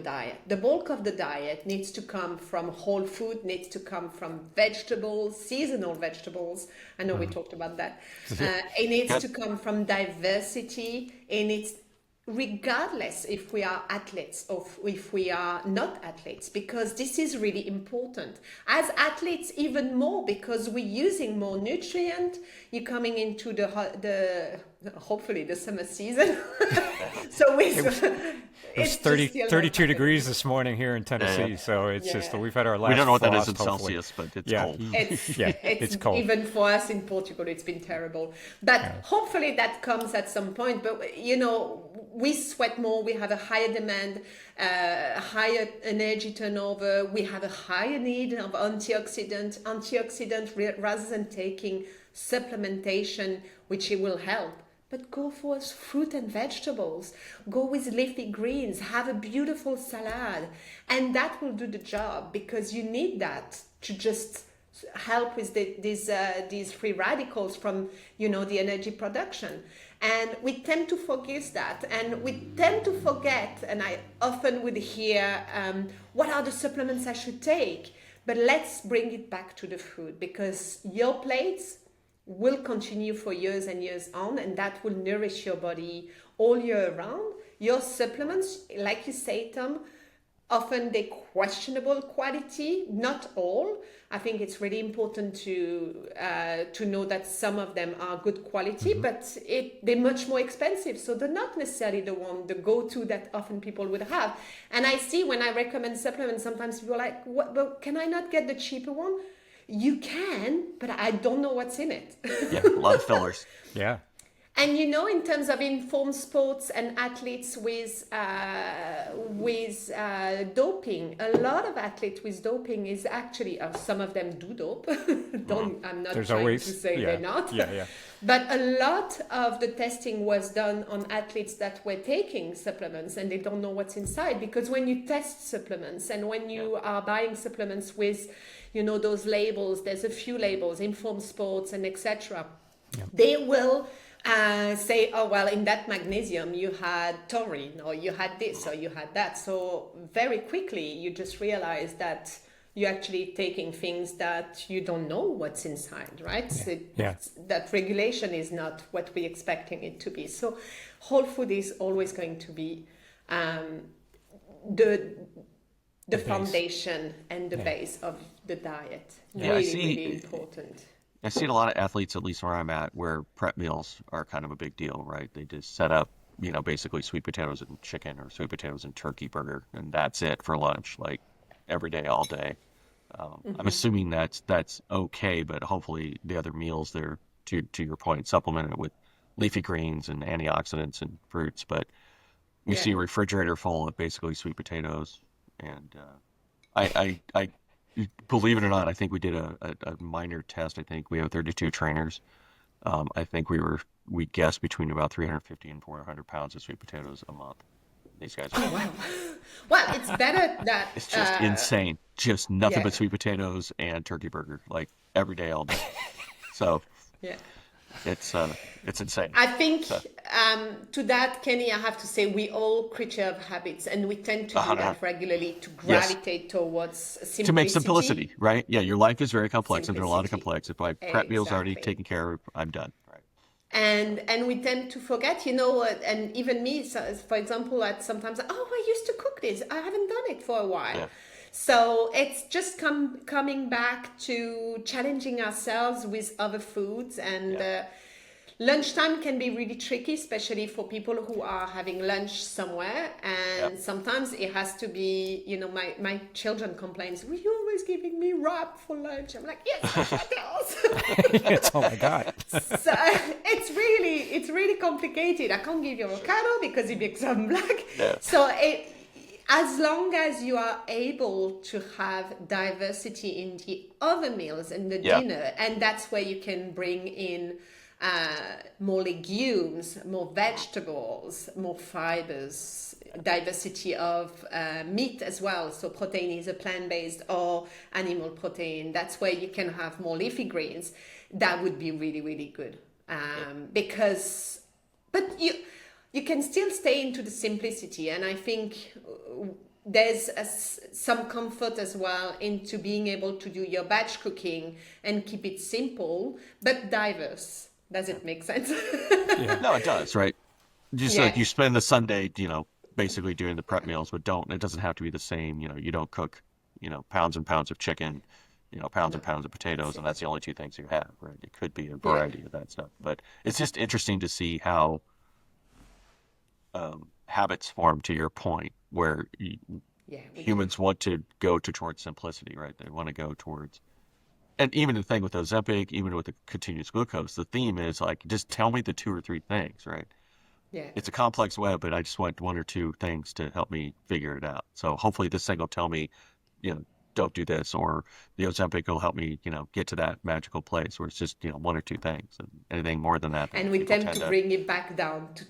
Speaker 4: diet. The bulk of the diet needs to come from whole food, needs to come from vegetables, seasonal vegetables. I know we talked about that. It needs to come from diversity, and it's regardless if we are athletes or if we are not athletes, because this is really important. As athletes, even more, because we're using more nutrient. You're coming into the hopefully the summer season. So it's
Speaker 2: 32 degrees this morning here in Tennessee. So it's just, we've had our last.
Speaker 3: We don't know what that is
Speaker 2: frost,
Speaker 3: in
Speaker 2: hopefully.
Speaker 3: Celsius, but it's cold.
Speaker 4: It's
Speaker 2: cold.
Speaker 4: Even for us in Portugal, it's been terrible. But hopefully that comes at some point. But we sweat more. We have a higher demand, higher energy turnover. We have a higher need of antioxidant rather than taking supplementation, which it will help. But go for fruit and vegetables. Go with leafy greens. Have a beautiful salad. And that will do the job, because you need that to just help with these free radicals from, the energy production. And we tend to forget that. And we tend to forget, and I often would hear, what are the supplements I should take? But let's bring it back to the food, because your plates will continue for years and years on, and that will nourish your body all year round. Your supplements, like you say, Tom, often they're questionable quality, not all. I think it's really important to know that some of them are good quality, but they're much more expensive. So they're not necessarily the go-to that often people would have. And I see when I recommend supplements, sometimes people are like, what, but can I not get the cheaper one? You can, but I don't know what's in it.
Speaker 3: A lot of fillers.
Speaker 2: Yeah.
Speaker 4: And in terms of informed sports and athletes with doping, a lot of athletes with doping is actually, some of them do dope. I'm not
Speaker 2: There's
Speaker 4: trying
Speaker 2: always,
Speaker 4: to say they're not. But a lot of the testing was done on athletes that were taking supplements and they don't know what's inside, because when you test supplements and when you are buying supplements with, those labels, there's a few labels, Inform Sports and etc. They will say, oh, well, in that magnesium you had taurine, or you had this, or you had that. So very quickly you just realize that you're actually taking things that you don't know what's inside, right? So that regulation is not what we're expecting it to be. So whole food is always going to be the foundation and the base of the diet. Really important.
Speaker 3: I see a lot of athletes, at least where I'm at, where prep meals are kind of a big deal, right? They just set up, basically sweet potatoes and chicken or sweet potatoes and turkey burger, and that's it for lunch, like every day, all day. I'm assuming that's okay, but hopefully the other meals there, to your point, supplemented with leafy greens and antioxidants and fruits. But you see a refrigerator full of basically sweet potatoes, and I believe it or not, I think we did a minor test. I think we have 32 trainers. I think we guessed between about 350 and 400 pounds of sweet potatoes a month. These guys.
Speaker 4: Oh, wow. Well, it's better that
Speaker 3: it's just insane. Just nothing but sweet potatoes and turkey burger, like every day, all day. So it's insane.
Speaker 4: I think to that, Kenny, I have to say we all creature of habits, and we tend to do that regularly to gravitate towards simplicity.
Speaker 3: To make simplicity, right? Yeah, your life is very complex, and there's a lot of complex. If my prep meal's already taken care of, I'm done. Right.
Speaker 4: And we tend to forget, and even me, for example, sometimes, I used to cook this. I haven't done it for a while. Yeah. So it's just coming back to challenging ourselves with other foods, and lunchtime can be really tricky, especially for people who are having lunch somewhere. And sometimes it has to be, my children complain, "Well, you're always giving me wrap for lunch." I'm like, yes,
Speaker 2: oh my God.
Speaker 4: So it's really complicated. I can't give you avocado because it becomes black. Yeah. So as long as you are able to have diversity in the other meals and the dinner, and that's where you can bring in more legumes, more vegetables, more fibers, diversity of meat as well. So protein is a plant-based or animal protein. That's where you can have more leafy greens. That would be really, really good. But you can still stay into the simplicity, and I think there's some comfort as well into being able to do your batch cooking and keep it simple but diverse. Does it make sense?
Speaker 3: No, it does, right? Just like you spend the Sunday, basically doing the prep meals, but it doesn't have to be the same. You don't cook, pounds and pounds of chicken, pounds and pounds of potatoes, and that's the only two things you have, right? It could be a variety of that stuff, but it's just interesting to see how habits form, to your point, where humans want to go towards simplicity, right? They want to go towards, and even the thing with Ozempic, even with the continuous glucose, the theme is like, just tell me the 2 or 3 things, right? Yeah. It's a complex web, but I just want 1 or 2 things to help me figure it out. So hopefully this thing will tell me, don't do this, or the Ozempic will help me, get to that magical place where it's just, 1 or 2 things, and anything more than that.
Speaker 4: And we tend to bring it back down to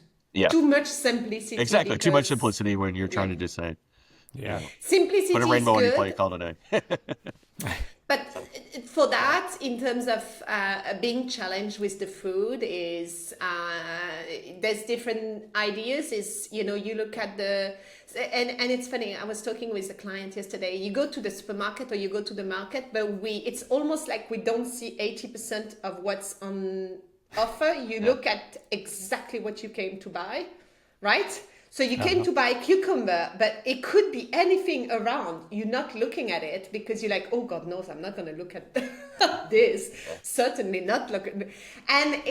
Speaker 4: too much simplicity.
Speaker 3: Exactly, too much simplicity when you're trying to just say,
Speaker 4: simplicity
Speaker 3: put a rainbow
Speaker 4: is
Speaker 3: on your plate, call it a day.
Speaker 4: But for that, in terms of being challenged with the food, is there's different ideas. You look at and it's funny. I was talking with a client yesterday. You go to the supermarket or you go to the market, but it's almost like we don't see 80% of what's on offer. You look at exactly what you came to buy, right? So you came to buy a cucumber, but it could be anything around. You're not looking at it because you're like, oh, God knows, I'm not going to look at this. Certainly not looking. And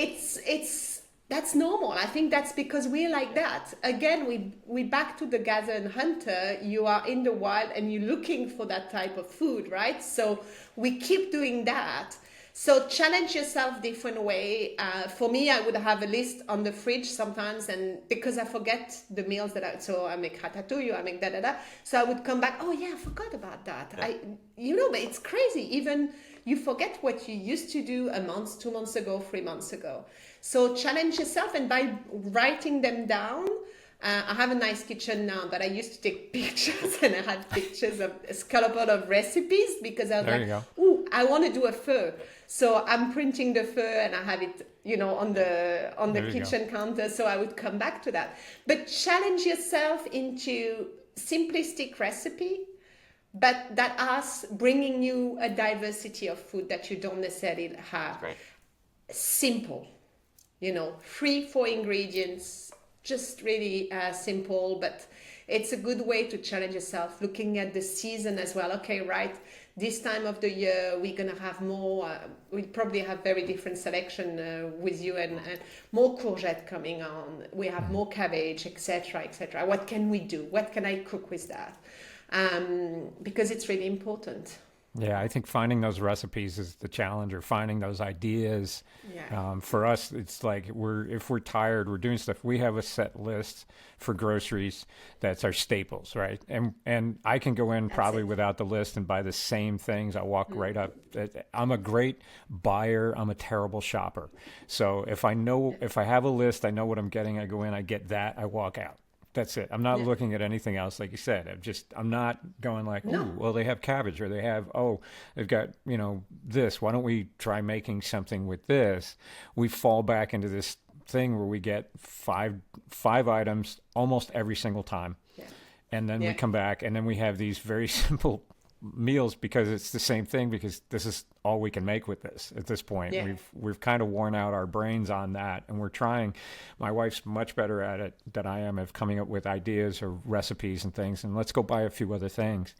Speaker 4: that's normal. I think that's because we're like that. Again, we back to the gather and hunter. You are in the wild and you're looking for that type of food, right? So we keep doing that. So challenge yourself different way. For me, I would have a list on the fridge sometimes, and because I forget the meals so I make ratatouille, I make da-da-da. So I would come back, oh yeah, I forgot about that. Yeah. But it's crazy. Even you forget what you used to do a month, 2 months ago, 3 months ago. So challenge yourself, and by writing them down, I have a nice kitchen now, but I used to take pictures, and I had pictures of a scalpel of recipes, because I was ooh, I want to do a pho. So I'm printing the pho, and I have it, on the kitchen counter. So I would come back to that. But challenge yourself into simplistic recipe, but that are bringing you a diversity of food that you don't necessarily have.
Speaker 3: Right.
Speaker 4: Simple, 3-4 ingredients, just really simple, but it's a good way to challenge yourself, looking at the season as well. Okay, right, this time of the year we're gonna have more, we probably have very different selection with you, and more courgette coming on, we have more cabbage, etc., etc. What can we do? What can I cook with that? Because it's really important.
Speaker 2: Yeah, I think finding those recipes is the challenge, or finding those ideas.
Speaker 4: Yeah.
Speaker 2: For us, it's like if we're tired, we're doing stuff. We have a set list for groceries that's our staples, right? And I can go in probably without the list and buy the same things. I walk right up. I'm a great buyer. I'm a terrible shopper. So if I have a list, I know what I'm getting. I go in, I get that, I walk out. That's it. I'm not looking at anything else, like you said. I'm not going like, ooh, well, they have cabbage, or they have, they've got, this. Why don't we try making something with this? We fall back into this thing where we get five items almost every single time. Yeah. And then we come back, and then we have these very simple meals, because it's the same thing, because this is all we can make with this at this point. We've kind of worn out our brains on that, and we're trying. My wife's much better at it than I am, of coming up with ideas or recipes and things, and let's go buy a few other things.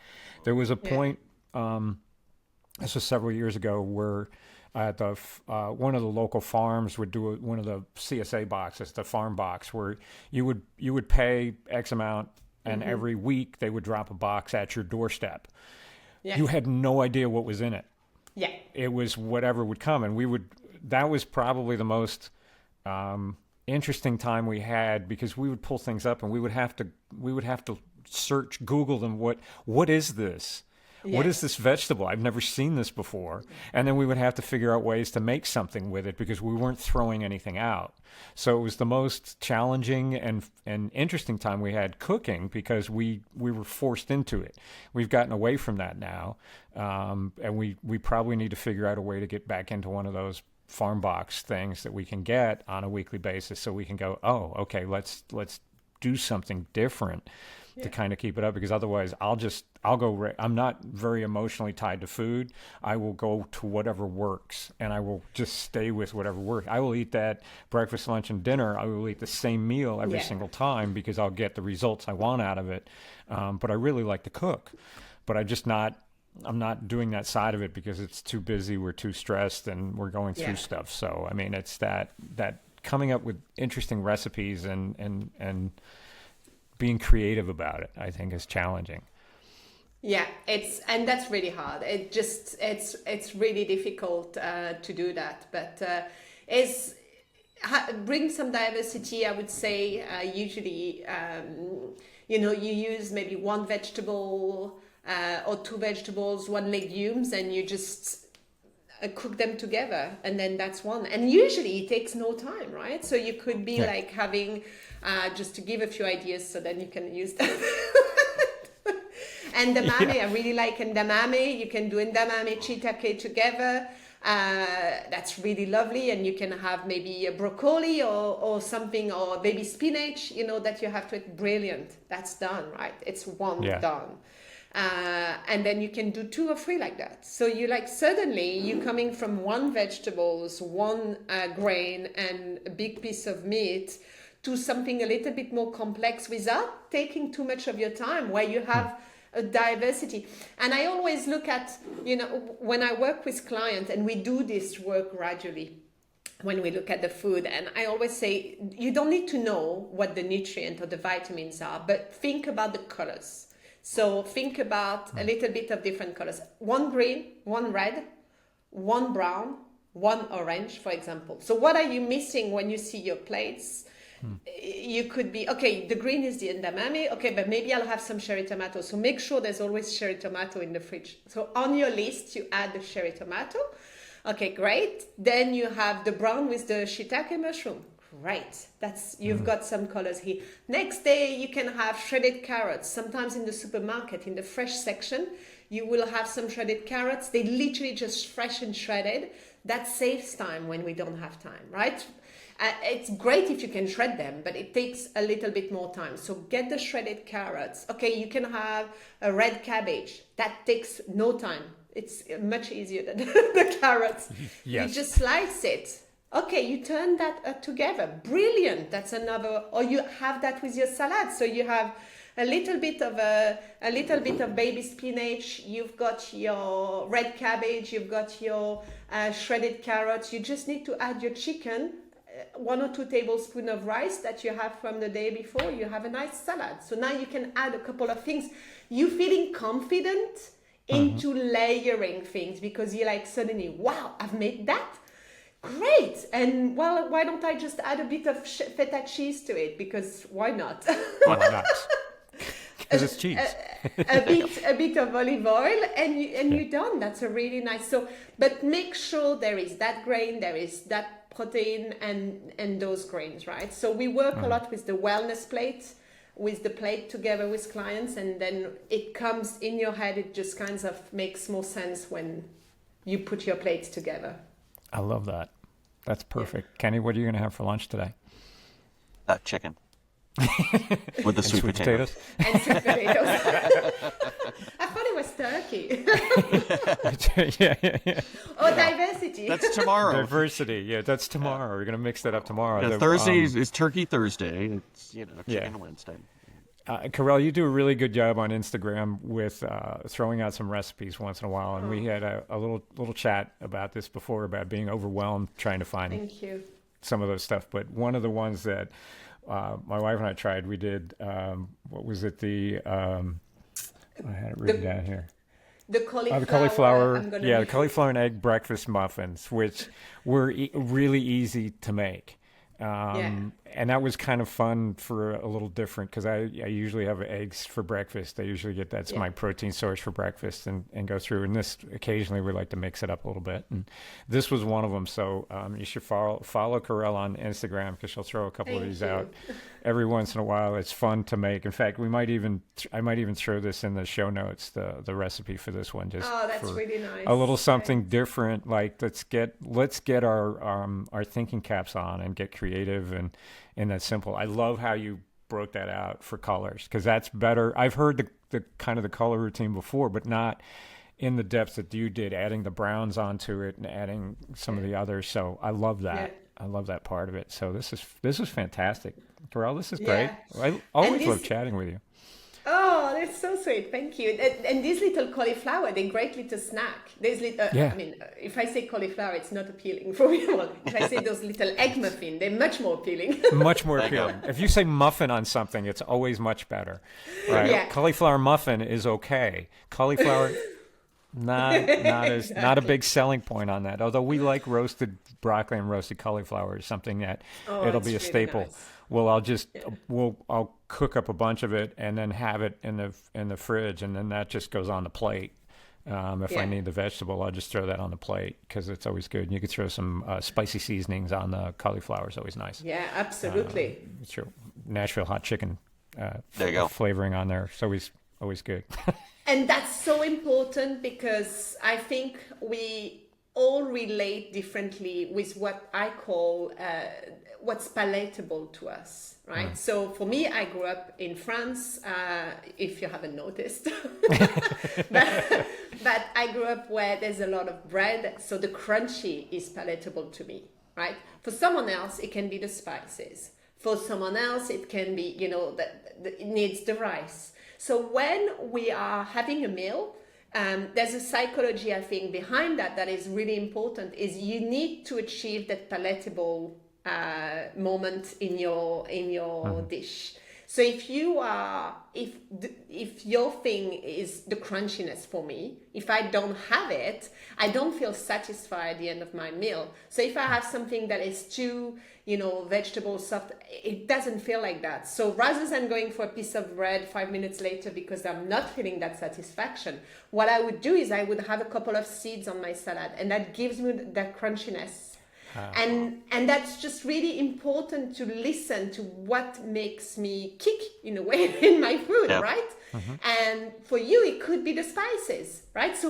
Speaker 2: There was a point, this was several years ago, where at the one of the local farms would do one of the CSA boxes, the farm box, where you would pay X amount, and every week they would drop a box at your doorstep. Yeah. You had no idea what was in it. Yeah. It was whatever would come. And that was probably the most interesting time we had, because we would pull things up, and we would have to search, Google them. What is this? Yes. What is this vegetable? I've never seen this before. And then we would have to figure out ways to make something with it, because we weren't throwing anything out. So it was the most challenging and interesting time we had cooking, because we were forced into it. We've gotten away from that now. And we probably need to figure out a way to get back into one of those farm box things that we can get on a weekly basis, so we can go, oh, okay, let's do something different to kind of keep it up, because otherwise I'm not very emotionally tied to food. I will go to whatever works, and I will just stay with whatever works. I will eat that breakfast, lunch, and dinner. I will eat the same meal every single time, because I'll get the results I want out of it. But I really like to cook, but I'm not doing that side of it, because it's too busy. We're too stressed, and we're going through stuff. So, I mean, it's that coming up with interesting recipes and being creative about it, I think, is challenging.
Speaker 4: Yeah, and that's really hard. It's really difficult to do that, but bring some diversity. I would say usually, you use maybe one vegetable or two vegetables, one legumes, and you just cook them together, and then that's one. And usually it takes no time, right? So you could be like having, just to give a few ideas, so then you can use them. And ndamame, I really like ndamame. You can do ndamame shiitake together. That's really lovely, and you can have maybe a broccoli or something, or baby spinach, that you have to eat. Brilliant. That's done, right? It's one done. And then you can do 2 or 3 like that. So suddenly you're coming from one vegetables, one grain, and a big piece of meat, to something a little bit more complex, without taking too much of your time, where you have a diversity. And I always look at, when I work with clients, and we do this work gradually, when we look at the food, and I always say, you don't need to know what the nutrient or the vitamins are, but think about the colors. So think about a little bit of different colors. 1 green, 1 red, 1 brown, 1 orange, for example. So what are you missing when you see your plates? You could be, okay, the green is the edamame, okay, but maybe I'll have some cherry tomato. So make sure there's always cherry tomato in the fridge. So on your list, you add the cherry tomato. Okay, great. Then you have the brown with the shiitake mushroom. Great. You've got some colors here. Next day, you can have shredded carrots. Sometimes in the supermarket, in the fresh section, you will have some shredded carrots. They literally just fresh and shredded. That saves time when we don't have time, right? It's great if you can shred them, but it takes a little bit more time. So get the shredded carrots. Okay, you can have a red cabbage. That takes no time. It's much easier than the carrots.
Speaker 2: Yes.
Speaker 4: You just slice it. Okay, you turn that together. Brilliant. That's another. Or you have that with your salad. So you have a little bit of baby spinach. You've got your red cabbage. You've got your shredded carrots. You just need to add your chicken. 1 or 2 tablespoons of rice that you have from the day before. You have a nice salad. So now you can add a couple of things. You feeling confident into layering things because you're like suddenly, wow, I've made that. Great. And well, why don't I just add a bit of feta cheese to it? Because why not?
Speaker 2: Why not? Because it's cheese.
Speaker 4: a bit of olive oil and you're done. That's a really nice. So, but make sure there is that grain, there is that protein and those grains, right? So we work a lot with the wellness plate, with the plate together with clients, and then it comes in your head. It just kind of makes more sense when you put your plates together.
Speaker 2: I love that. That's perfect. Kenny, what are you going to have for lunch today?
Speaker 3: Chicken. With the sweet
Speaker 2: potatoes.
Speaker 4: And sweet potatoes. I thought it was turkey.
Speaker 2: yeah.
Speaker 4: Oh, diversity.
Speaker 3: That's tomorrow.
Speaker 2: Diversity. Yeah, that's tomorrow. We're going to mix that up tomorrow.
Speaker 3: Yeah, Thursday is Turkey Thursday. It's, Chicken Wednesday.
Speaker 2: Karelle, you do a really good job on Instagram with throwing out some recipes once in a while, and we had a little chat about this before, about being overwhelmed trying to find
Speaker 4: Thank you.
Speaker 2: some of those stuff. But one of the ones that my wife and I tried, we did, what was it? I had it written down here.
Speaker 4: The cauliflower.
Speaker 2: The cauliflower, the cauliflower and egg breakfast muffins, which were really easy to make. And that was kind of fun for a little different, because I usually have eggs for breakfast. I usually get that's my protein source for breakfast and go through. And this occasionally we like to mix it up a little bit. And this was one of them. So you should follow Karelle on Instagram, because she'll throw a couple of these out every once in a while. It's fun to make. In fact, I might even throw this in the show notes, the recipe for this one. Just
Speaker 4: that's really nice.
Speaker 2: A little something different. Like let's get our thinking caps on and get creative and that's simple. I love how you broke that out for colors, because that's better. I've heard the kind of the color routine before, but not in the depth that you did, adding the browns onto it and adding some of the others. So I love that. I love that part of it. So this is fantastic. Karelle, this is great. I always love chatting with you.
Speaker 4: Oh, that's so sweet. Thank you. And this little cauliflower, they're great little snack. There's little, I mean, if I say cauliflower, it's not appealing for me. If I say those little egg muffin, they're much more appealing.
Speaker 2: Much more appealing. If you say muffin on something, it's always much better. Right? Yeah. Cauliflower muffin is okay. Cauliflower, not a big selling point on that. Although we like roasted broccoli and roasted cauliflower is something that it'll be a staple. Nice. Well, I'll cook up a bunch of it and then have it in the fridge, and then that just goes on the plate. If I need the vegetable, I'll just throw that on the plate, because it's always good. And you could throw some spicy seasonings on the cauliflower. It's always nice.
Speaker 4: Yeah, absolutely.
Speaker 2: Sure. Nashville hot chicken
Speaker 3: there you go.
Speaker 2: Flavoring on there. It's always good.
Speaker 4: And that's so important, because I think we all relate differently with what I call what's palatable to us, right? So for me, I grew up in France, if you haven't noticed. but I grew up where there's a lot of bread, so the crunchy is palatable to me, right? For someone else, it can be the spices. For someone else, it can be, it needs the rice. So when we are having a meal, there's a psychology, I think, behind that is really important, is you need to achieve that palatable moment in your dish. So if your thing is the crunchiness for me, if I don't have it, I don't feel satisfied at the end of my meal. So if I have something that is too, vegetable soft, it doesn't feel like that. So rather than going for a piece of bread 5 minutes later because I'm not feeling that satisfaction, what I would do is I would have a couple of seeds on my salad, and that gives me that crunchiness. And that's just really important to listen to what makes me kick in a way in my food, right? And for you, it could be the spices, right? So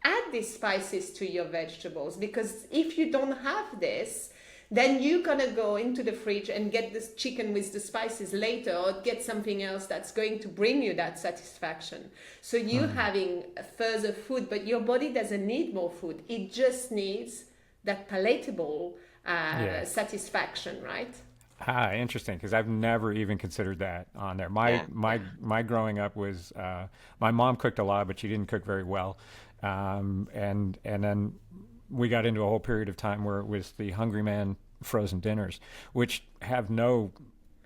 Speaker 4: add these spices to your vegetables, because if you don't have this, then you're gonna go into the fridge and get this chicken with the spices later, or get something else that's going to bring you that satisfaction. So you're having further food, but your body doesn't need more food. It just needs that palatable satisfaction, right?
Speaker 2: Interesting, because I've never even considered that on there. My growing up was my mom cooked a lot, but she didn't cook very well, and then we got into a whole period of time where it was the Hungry Man frozen dinners, which have no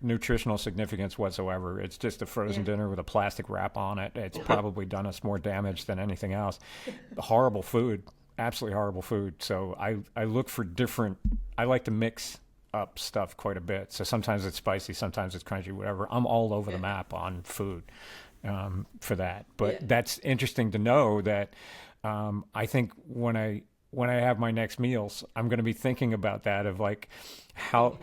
Speaker 2: nutritional significance whatsoever. It's just a frozen dinner with a plastic wrap on it. It's probably done us more damage than anything else. Horrible food. Absolutely horrible food. So I look for I like to mix up stuff quite a bit. So sometimes it's spicy, sometimes it's crunchy, whatever. I'm all over the map on food for that. But that's interesting to know that I think when I have my next meals, I'm going to be thinking about that, of like how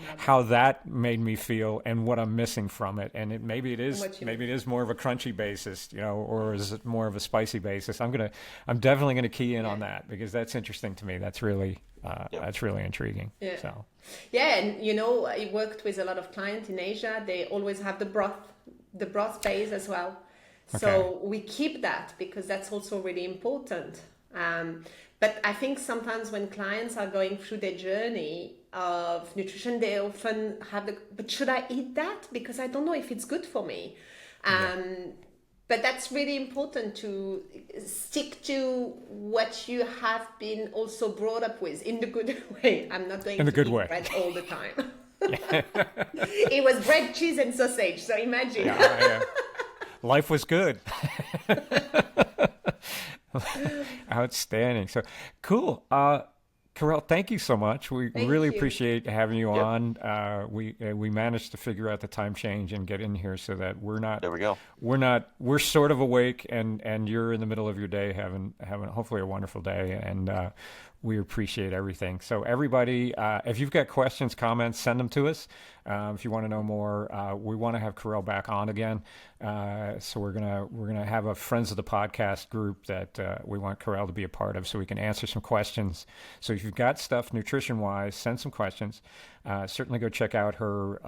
Speaker 2: that made me feel and what I'm missing from it. And maybe it is more of a crunchy basis, or is it more of a spicy basis? I'm definitely going to key in on that, because that's interesting to me. That's really intriguing.
Speaker 4: Yeah.
Speaker 2: So.
Speaker 4: Yeah. And, I worked with a lot of clients in Asia. They always have the broth base as well. So we keep that, because that's also really important. But I think sometimes when clients are going through their journey of nutrition, they often have but should I eat that? Because I don't know if it's good for me. But that's really important to stick to what you have been also brought up with, in the good way. I'm not going to eat bread all the time. It was bread, cheese, and sausage. So imagine.
Speaker 2: Life was good. Outstanding. So cool. Karelle, thank you so much. We really appreciate having you on. We managed to figure out the time change and get in here so that we're not.
Speaker 3: There we go.
Speaker 2: We're sort of awake, and you're in the middle of your day having hopefully a wonderful day, and we appreciate everything. So everybody, if you've got questions, comments, send them to us. If you want to know more, we want to have Karelle back on again. So we're gonna have a Friends of the Podcast group that we want Karelle to be a part of, so we can answer some questions. So if you've got stuff nutrition-wise, send some questions. Certainly go check out her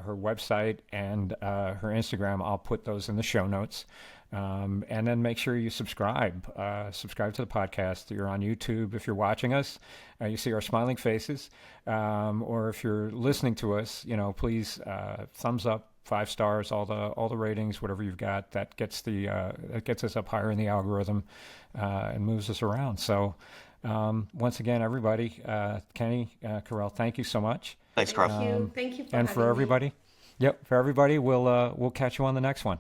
Speaker 2: website and her Instagram. I'll put those in the show notes. And then make sure you subscribe to the podcast. You're on YouTube. If you're watching us, you see our smiling faces. Or if you're listening to us, please thumbs up, 5 stars, all the ratings, whatever you've got. That gets us up higher in the algorithm and moves us around. So once again, everybody, Kenny, Karelle, thank you so much.
Speaker 3: Thanks, Karelle.
Speaker 4: Thank you for
Speaker 2: and
Speaker 4: having
Speaker 2: for everybody.
Speaker 4: me.
Speaker 2: Yep, for everybody, we'll catch you on the next one.